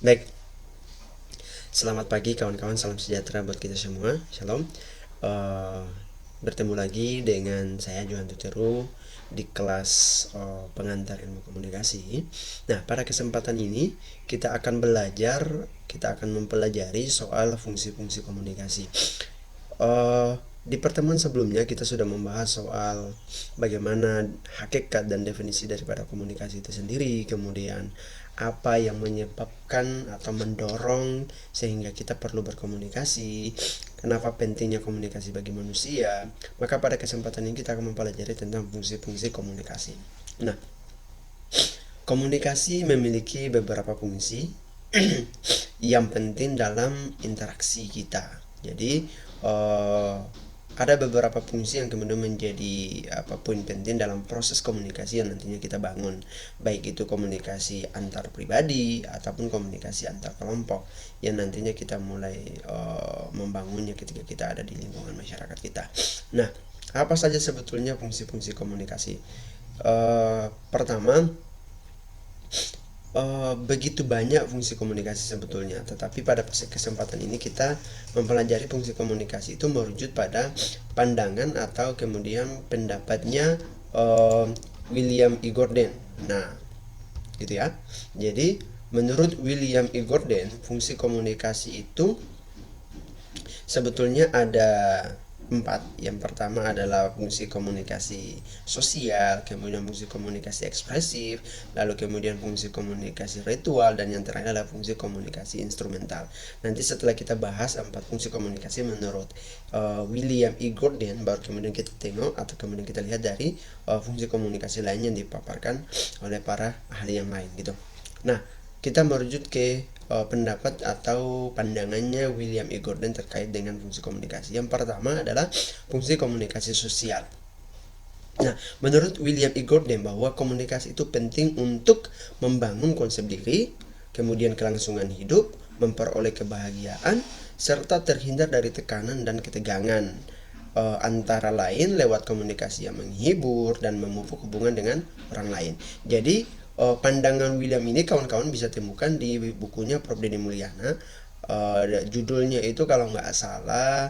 Baik, selamat pagi kawan-kawan, salam sejahtera buat kita semua. Shalom. Eh, Bertemu lagi dengan saya Johan Tuteru di kelas pengantar ilmu komunikasi. Nah, pada kesempatan ini kita akan mempelajari soal fungsi-fungsi komunikasi. Di pertemuan sebelumnya kita sudah membahas soal bagaimana hakikat dan definisi daripada komunikasi itu sendiri, kemudian apa yang menyebabkan atau mendorong sehingga kita perlu berkomunikasi, kenapa pentingnya komunikasi bagi manusia. Maka pada kesempatan ini kita akan mempelajari tentang fungsi-fungsi komunikasi. Nah, komunikasi memiliki beberapa fungsi yang penting dalam interaksi kita. Jadi ada beberapa fungsi yang kemudian menjadi poin penting dalam proses komunikasi yang nantinya kita bangun, baik itu komunikasi antar pribadi ataupun komunikasi antar kelompok yang nantinya kita mulai membangunnya ketika kita ada di lingkungan masyarakat kita. Nah, apa saja sebetulnya fungsi-fungsi komunikasi? Pertama, begitu banyak fungsi komunikasi sebetulnya, tetapi pada kesempatan ini kita mempelajari fungsi komunikasi itu merujuk pada pandangan atau kemudian pendapatnya William E. Gordon. Nah, gitu ya. Jadi menurut William E. Gordon, fungsi komunikasi itu sebetulnya ada 4. Yang pertama adalah fungsi komunikasi sosial, kemudian fungsi komunikasi ekspresif, lalu kemudian fungsi komunikasi ritual, dan yang terakhir adalah fungsi komunikasi instrumental. Nanti setelah kita bahas 4 fungsi komunikasi menurut William E. Gordon, baru kemudian kita tengok atau kemudian kita lihat dari fungsi komunikasi lain yang dipaparkan oleh para ahli yang lain gitu. Nah, kita merujuk ke pendapat atau pandangannya William E. Gordon terkait dengan fungsi komunikasi. Yang pertama adalah fungsi komunikasi sosial. Nah, menurut William E. Gordon bahwa komunikasi itu penting untuk membangun konsep diri, kemudian kelangsungan hidup, memperoleh kebahagiaan, serta terhindar dari tekanan dan ketegangan. Antara lain lewat komunikasi yang menghibur dan memupuk hubungan dengan orang lain. Jadi pandangan William ini kawan-kawan bisa temukan di bukunya Prof. Denny Mulyana. Judulnya itu kalau nggak salah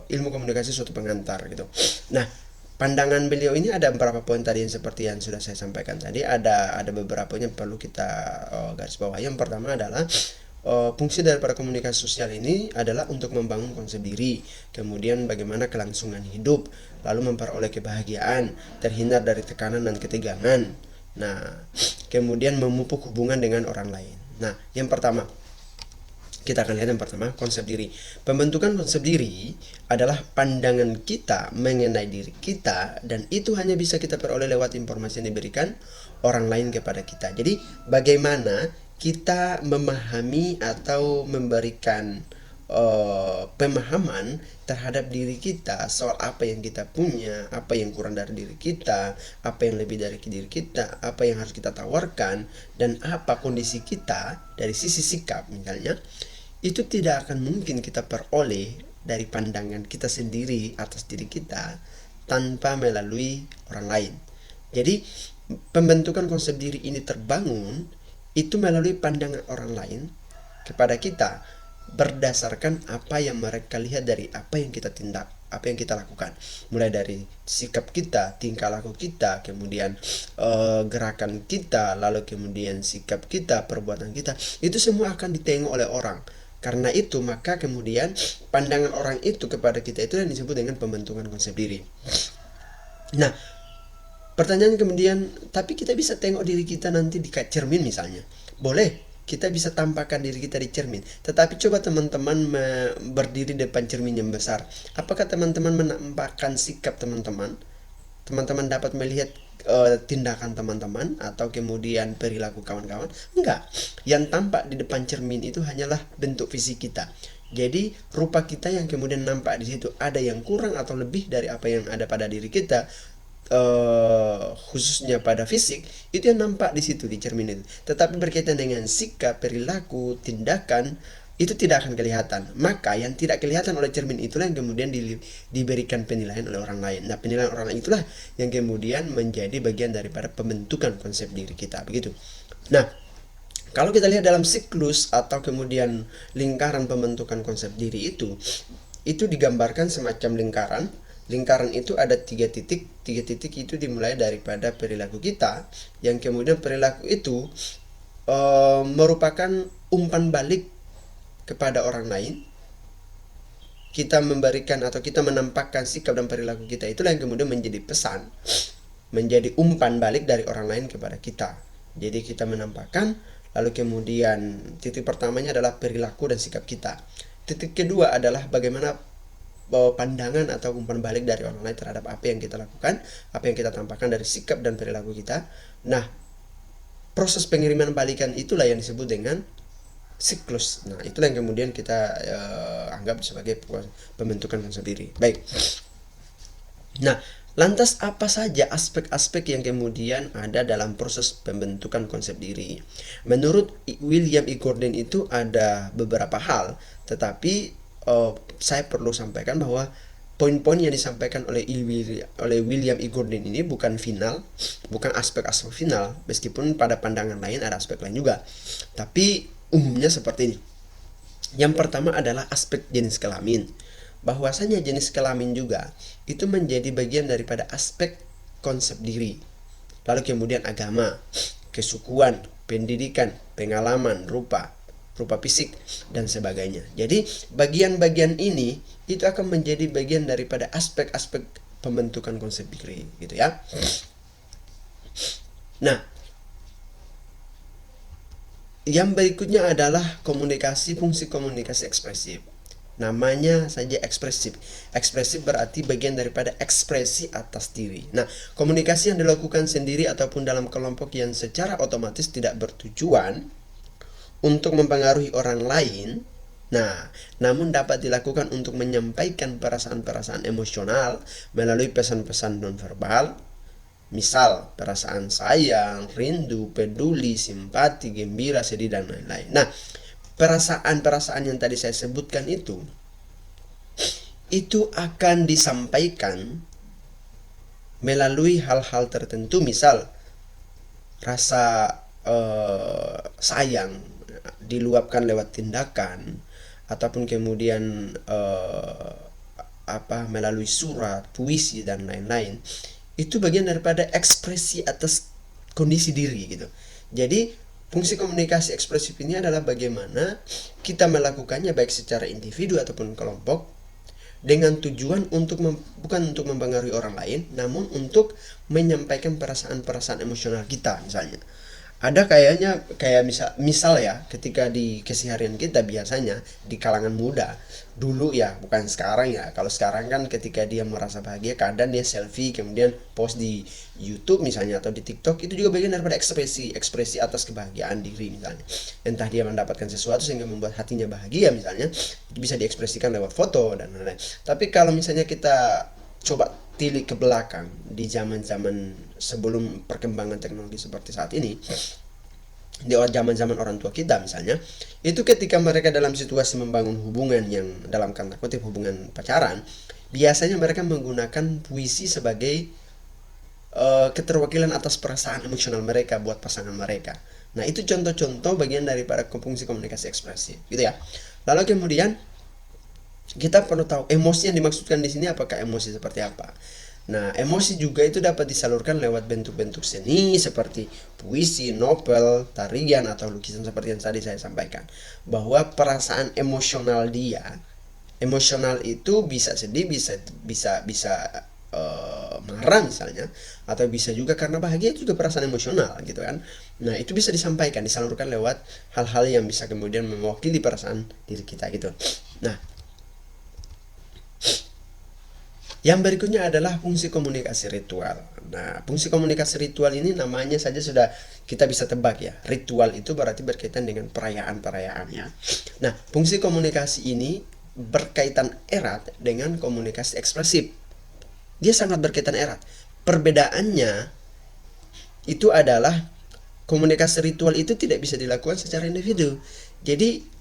ilmu komunikasi suatu pengantar gitu. Nah, pandangan beliau ini ada beberapa poin tadi yang seperti yang sudah saya sampaikan tadi. Ada beberapa yang perlu kita garis bawahi. Yang pertama adalah fungsi daripada komunikasi sosial ini adalah untuk membangun konsep diri, kemudian bagaimana kelangsungan hidup, lalu memperoleh kebahagiaan, terhindar dari tekanan dan ketegangan. Nah, kemudian memupuk hubungan dengan orang lain. Nah, yang pertama, kita akan lihat yang pertama, konsep diri. Pembentukan konsep diri adalah pandangan kita mengenai diri kita, dan itu hanya bisa kita peroleh lewat informasi yang diberikan orang lain kepada kita. Jadi, bagaimana kita memahami atau memberikan pemahaman terhadap diri kita soal apa yang kita punya, apa yang kurang dari diri kita, apa yang lebih dari diri kita, apa yang harus kita tawarkan, dan apa kondisi kita dari sisi sikap misalnya, itu tidak akan mungkin kita peroleh dari pandangan kita sendiri atas diri kita tanpa melalui orang lain. Jadi pembentukan konsep diri ini terbangun itu melalui pandangan orang lain kepada kita berdasarkan apa yang mereka lihat dari apa yang kita tindak, apa yang kita lakukan, mulai dari sikap kita, tingkah laku kita, kemudian gerakan kita, lalu kemudian sikap kita, perbuatan kita, itu semua akan ditengok oleh orang. Karena itu maka kemudian pandangan orang itu kepada kita itu yang disebut dengan pembentukan konsep diri. Nah, pertanyaan kemudian, tapi kita bisa tengok diri kita nanti di cermin misalnya. Boleh, kita bisa tampakkan diri kita di cermin. Tetapi coba teman-teman berdiri depan cermin yang besar. Apakah teman-teman menampakkan sikap teman-teman? Teman-teman dapat melihat tindakan teman-teman atau kemudian perilaku kawan-kawan? Enggak. Yang tampak di depan cermin itu hanyalah bentuk fisik kita. Jadi rupa kita yang kemudian nampak di situ, ada yang kurang atau lebih dari apa yang ada pada diri kita, khususnya pada fisik, itu yang nampak di situ di cermin itu. Tetapi berkaitan dengan sikap, perilaku, tindakan, itu tidak akan kelihatan. Maka yang tidak kelihatan oleh cermin itulah yang kemudian diberikan penilaian oleh orang lain. Nah, penilaian orang lain itulah yang kemudian menjadi bagian daripada pembentukan konsep diri kita, begitu. Nah, kalau kita lihat dalam siklus atau kemudian lingkaran pembentukan konsep diri itu digambarkan semacam lingkaran. Lingkaran itu ada 3 titik. 3 titik itu dimulai daripada perilaku kita, yang kemudian perilaku itu merupakan umpan balik kepada orang lain. Kita memberikan atau kita menampakkan sikap dan perilaku kita, itulah yang kemudian menjadi pesan, menjadi umpan balik dari orang lain kepada kita. Jadi kita menampakkan, lalu kemudian titik pertamanya adalah perilaku dan sikap kita. Titik kedua adalah bagaimana pandangan atau umpan balik dari orang lain terhadap apa yang kita lakukan, apa yang kita tampakkan dari sikap dan perilaku kita. Nah, proses pengiriman balikan itulah yang disebut dengan siklus. Nah, itulah yang kemudian kita anggap sebagai pembentukan konsep diri. Baik. Nah, lantas apa saja aspek-aspek yang kemudian ada dalam proses pembentukan konsep diri? Menurut William E. Gordon itu ada beberapa hal, tetapi saya perlu sampaikan bahwa poin-poin yang disampaikan oleh William E. Gordon ini bukan final, bukan aspek-aspek final, meskipun pada pandangan lain ada aspek lain juga. Tapi umumnya seperti ini. Yang pertama adalah aspek jenis kelamin. Bahwasanya jenis kelamin juga itu menjadi bagian daripada aspek konsep diri. Lalu kemudian agama, kesukuan, pendidikan, pengalaman, rupa fisik dan sebagainya. Jadi bagian-bagian ini itu akan menjadi bagian daripada aspek-aspek pembentukan konsep diri, gitu ya. Nah, yang berikutnya adalah fungsi komunikasi ekspresif. Namanya saja ekspresif. Ekspresif berarti bagian daripada ekspresi atas diri. Nah, komunikasi yang dilakukan sendiri ataupun dalam kelompok yang secara otomatis tidak bertujuan untuk mempengaruhi orang lain, nah, namun dapat dilakukan untuk menyampaikan perasaan-perasaan emosional melalui pesan-pesan nonverbal. Misal, perasaan sayang, rindu, peduli, simpati, gembira, sedih, dan lain-lain. Nah, perasaan-perasaan yang tadi saya sebutkan itu akan disampaikan melalui hal-hal tertentu. Misal, rasa sayang diluapkan lewat tindakan, ataupun kemudian melalui surat, puisi, dan lain-lain. Itu bagian daripada ekspresi atas kondisi diri, gitu. Jadi fungsi komunikasi ekspresif ini adalah bagaimana kita melakukannya baik secara individu ataupun kelompok, dengan tujuan bukan untuk mempengaruhi orang lain, namun untuk menyampaikan perasaan-perasaan emosional kita. Misalnya ada kayak misal ya, ketika di keseharian kita biasanya di kalangan muda dulu ya, bukan sekarang ya. Kalau sekarang kan ketika dia merasa bahagia, kadang dia selfie kemudian post di YouTube misalnya atau di TikTok, itu juga bagian daripada ekspresi atas kebahagiaan diri misalnya. Entah dia mendapatkan sesuatu sehingga membuat hatinya bahagia misalnya, itu bisa diekspresikan lewat foto dan lain-lain. Tapi kalau misalnya kita coba tilik ke belakang di zaman-zaman sebelum perkembangan teknologi seperti saat ini, di zaman-zaman orang tua kita misalnya, itu ketika mereka dalam situasi membangun hubungan yang dalam tanda kutip hubungan pacaran, biasanya mereka menggunakan puisi sebagai keterwakilan atas perasaan emosional mereka buat pasangan mereka. Nah, itu contoh-contoh bagian daripada fungsi komunikasi ekspresif, gitu ya. Lalu kemudian kita perlu tahu emosi yang dimaksudkan di sini apakah emosi seperti apa. Nah, emosi juga itu dapat disalurkan lewat bentuk-bentuk seni seperti puisi, novel, tarian, atau lukisan seperti yang tadi saya sampaikan. Bahwa perasaan emosional emosional itu bisa sedih, bisa marah misalnya, atau bisa juga karena bahagia, itu juga perasaan emosional, gitu kan. Nah, itu bisa disampaikan, disalurkan lewat hal-hal yang bisa kemudian mewakili perasaan diri kita, gitu. Nah, yang berikutnya adalah fungsi komunikasi ritual. Nah, fungsi komunikasi ritual ini namanya saja sudah kita bisa tebak ya. Ritual itu berarti berkaitan dengan perayaan-perayaan ya. Nah, fungsi komunikasi ini berkaitan erat dengan komunikasi ekspresif. Dia sangat berkaitan erat. Perbedaannya itu adalah komunikasi ritual itu tidak bisa dilakukan secara individu. Jadi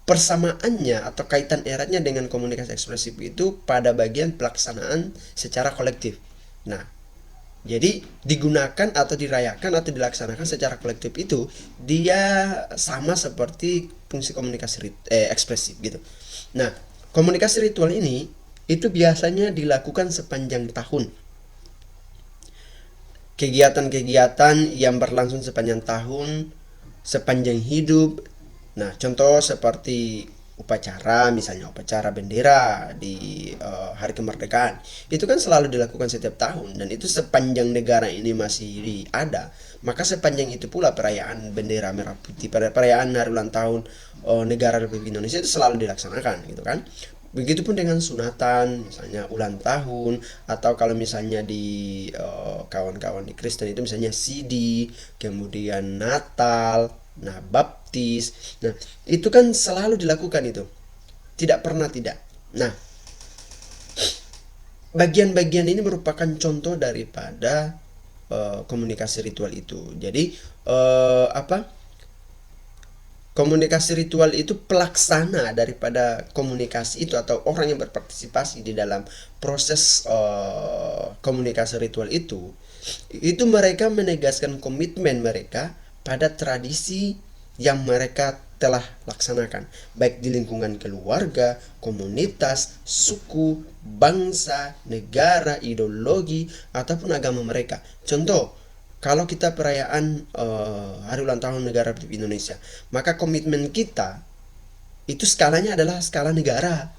persamaannya atau kaitan eratnya dengan komunikasi ekspresif itu pada bagian pelaksanaan secara kolektif. Nah, jadi digunakan atau dirayakan atau dilaksanakan secara kolektif itu dia sama seperti fungsi komunikasi ekspresif gitu. Nah, komunikasi ritual ini itu biasanya dilakukan sepanjang tahun. Kegiatan-kegiatan yang berlangsung sepanjang tahun, sepanjang hidup. Nah, contoh seperti upacara, misalnya upacara bendera di hari kemerdekaan. Itu kan selalu dilakukan setiap tahun, dan itu sepanjang negara ini masih ada. Maka sepanjang itu pula perayaan bendera merah putih, perayaan hari ulang tahun negara Republik Indonesia itu selalu dilaksanakan gitu kan. Begitupun dengan sunatan, misalnya ulang tahun, atau kalau misalnya di kawan-kawan di Kristen itu misalnya Sidi, kemudian Natal, nah baptis. Nah, itu kan selalu dilakukan itu. Tidak pernah tidak. Nah, bagian-bagian ini merupakan contoh daripada komunikasi ritual itu. Jadi komunikasi ritual itu pelaksana daripada komunikasi itu, atau orang yang berpartisipasi di dalam proses komunikasi ritual itu mereka menegaskan komitmen mereka pada tradisi yang mereka telah laksanakan, baik di lingkungan keluarga, komunitas, suku, bangsa, negara, ideologi, ataupun agama mereka. Contoh, kalau kita perayaan hari ulang tahun negara Republik Indonesia, maka komitmen kita itu skalanya adalah skala negara.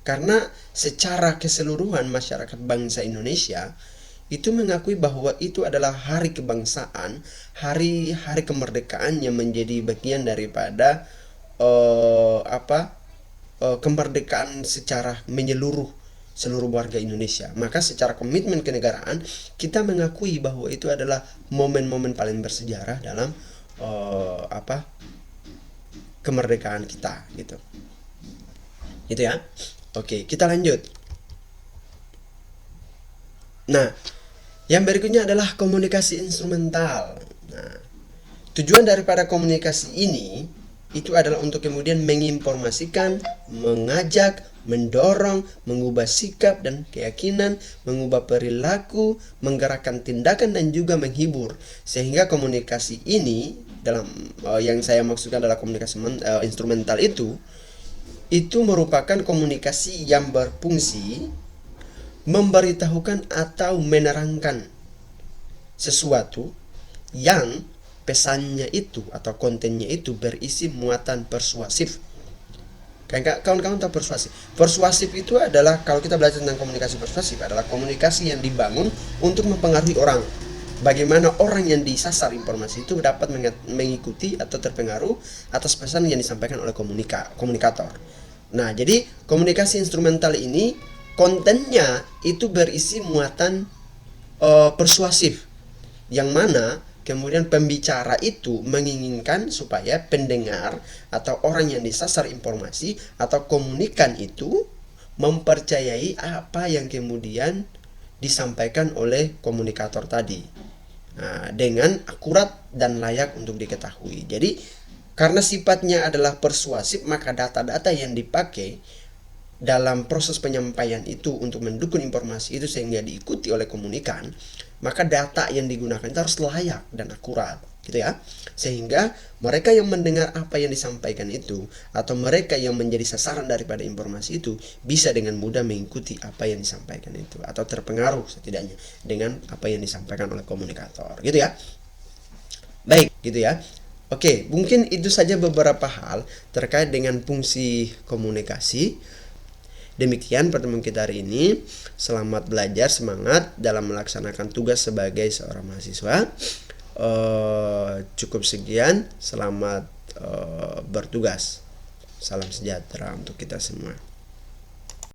Karena secara keseluruhan masyarakat bangsa Indonesia itu mengakui bahwa itu adalah hari kebangsaan, hari kemerdekaan yang menjadi bagian daripada kemerdekaan secara menyeluruh seluruh warga Indonesia. Maka secara komitmen kenegaraan kita mengakui bahwa itu adalah momen-momen paling bersejarah dalam kemerdekaan kita gitu. Gitu ya. Oke, kita lanjut. Nah, yang berikutnya adalah komunikasi instrumental. Nah, tujuan daripada komunikasi ini itu adalah untuk kemudian menginformasikan, mengajak, mendorong, mengubah sikap dan keyakinan, mengubah perilaku, menggerakkan tindakan, dan juga menghibur. Sehingga komunikasi ini dalam yang saya maksudkan adalah komunikasi instrumental itu merupakan komunikasi yang berfungsi memberitahukan atau menerangkan sesuatu yang pesannya itu atau kontennya itu berisi muatan persuasif. Kawan-kawan tahu persuasif? Persuasif itu adalah, kalau kita belajar tentang komunikasi persuasif, adalah komunikasi yang dibangun untuk mempengaruhi orang. Bagaimana orang yang disasar informasi itu dapat mengikuti atau terpengaruh atas pesan yang disampaikan oleh komunikator. Nah, jadi komunikasi instrumental ini kontennya itu berisi muatan persuasif, yang mana kemudian pembicara itu menginginkan supaya pendengar atau orang yang disasar informasi atau komunikan itu mempercayai apa yang kemudian disampaikan oleh komunikator tadi, dengan akurat dan layak untuk diketahui. Jadi karena sifatnya adalah persuasif, maka data-data yang dipakai dalam proses penyampaian itu untuk mendukung informasi itu sehingga diikuti oleh komunikan, maka data yang digunakan itu harus layak dan akurat gitu ya, sehingga mereka yang mendengar apa yang disampaikan itu atau mereka yang menjadi sasaran daripada informasi itu bisa dengan mudah mengikuti apa yang disampaikan itu atau terpengaruh setidaknya dengan apa yang disampaikan oleh komunikator gitu ya. Baik gitu ya. Oke, mungkin itu saja beberapa hal terkait dengan fungsi komunikasi. Demikian pertemuan kita hari ini. Selamat belajar, semangat dalam melaksanakan tugas sebagai seorang mahasiswa. Cukup sekian. Selamat bertugas. Salam sejahtera untuk kita semua.